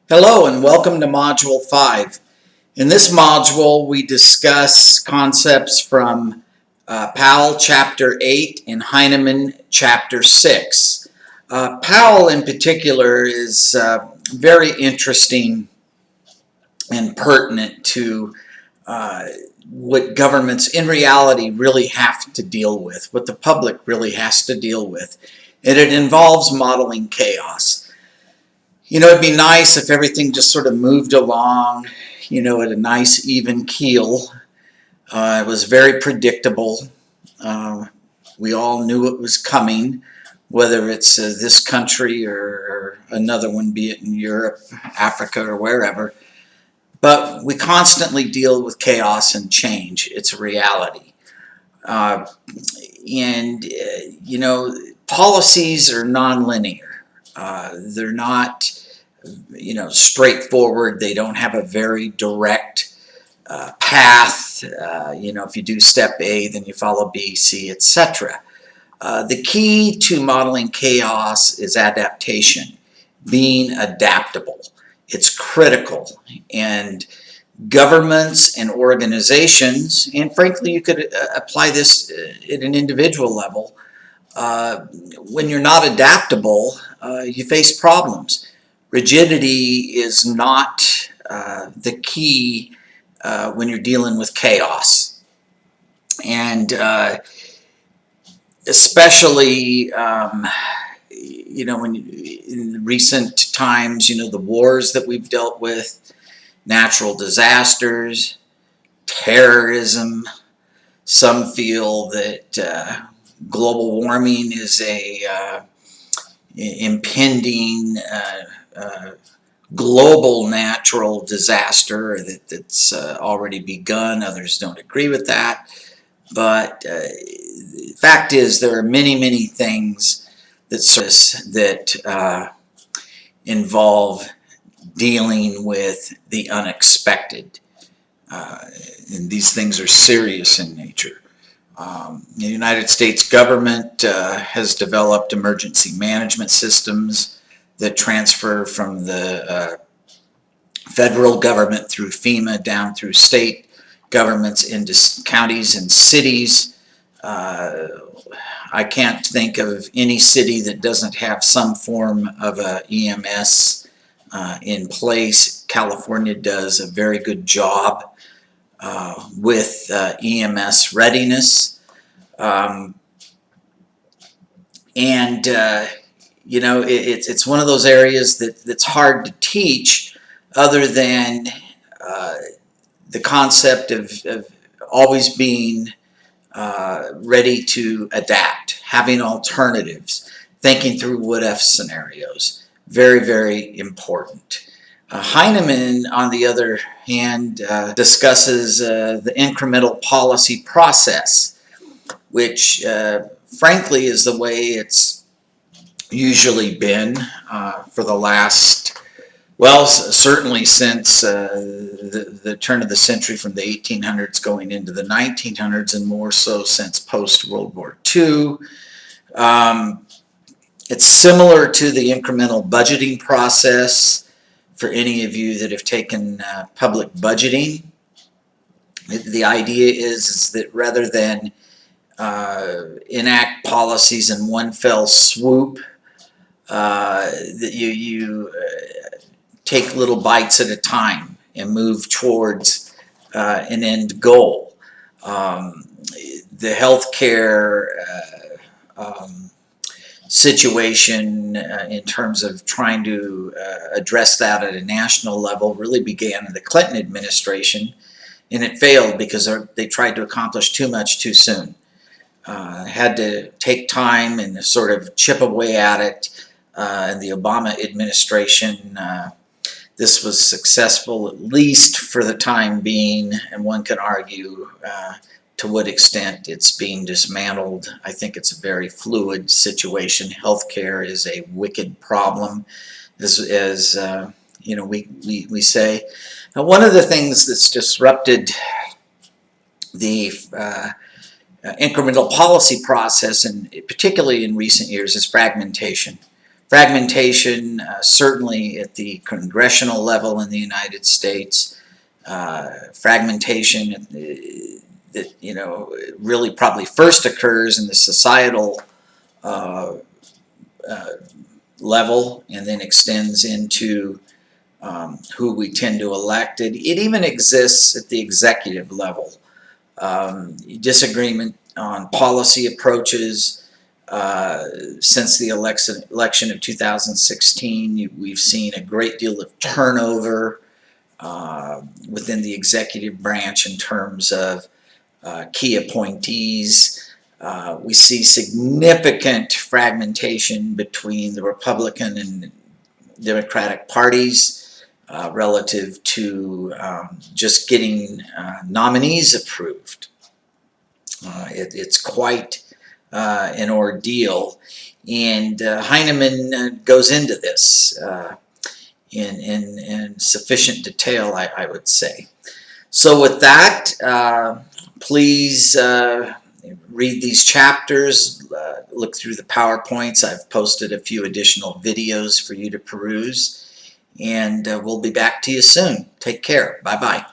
Hello and welcome to Module 5. In this module we discuss concepts from Powell Chapter 8 and Heinemann Chapter 6. Powell in particular is very interesting and pertinent to what governments in reality really have to deal with, what the public really has to deal with, and it involves modeling chaos. You know, it'd be nice if everything just sort of moved along, at a nice even keel. It was very predictable. We all knew it was coming, whether it's this country or another one, be it in Europe, Africa, or wherever. But we constantly deal with chaos and change. It's a reality. Policies are nonlinear. They're not, straightforward. They don't have a very direct path. If you do step A, then you follow B, C, etc. The key to modeling chaos is adaptation, being adaptable. It's critical. And governments and organizations, and frankly, you could apply this at an individual level, when you're not adaptable, you face problems. Rigidity is not the key when you're dealing with chaos. And especially, when in recent times, the wars that we've dealt with, natural disasters, terrorism. Some feel that global warming is a impending global natural disaster that's already begun. Others don't agree with that. But the fact is there are many things that involve dealing with the unexpected. And these things are serious in nature. The United States government has developed emergency management systems that transfer from the federal government through FEMA down through state governments into counties and cities. I can't think of any city that doesn't have some form of a EMS in place. California does a very good job with EMS readiness. It's one of those areas that's hard to teach other than the concept of always being ready to adapt, having alternatives, thinking through what-if scenarios. Very important. Heinemann, on the other hand, discusses the incremental policy process, which frankly is the way it's usually been for the last, well, certainly since the turn of the century, from the 1800s going into the 1900s, and more so since post-World War II. It's similar to the incremental budgeting process. For any of you that have taken public budgeting, the idea is that rather than enact policies in one fell swoop, that you take little bites at a time and move towards an end goal. The healthcare situation in terms of trying to address that at a national level really began in the Clinton administration, and it failed because they tried to accomplish too much too soon. Had to take time and sort of chip away at it. In the Obama administration, this was successful, at least for the time being, and one can argue to what extent it's being dismantled. I think it's a very fluid situation. Healthcare is a wicked problem, as we say. Now, one of the things that's disrupted the incremental policy process, and particularly in recent years, is fragmentation. fragmentation, certainly at the congressional level in the United States, fragmentation that, you know, really probably first occurs in the societal level and then extends into who we tend to elect. It even exists at the executive level. Disagreement on policy approaches. Since the election of 2016, we've seen a great deal of turnover within the executive branch in terms of key appointees. We see significant fragmentation between the Republican and Democratic parties relative to just getting nominees approved. It's quite an ordeal, and Heinemann goes into this in sufficient detail, I would say. So with that, please read these chapters, look through the PowerPoints. I've posted a few additional videos for you to peruse, and we'll be back to you soon. Take care. Bye-bye.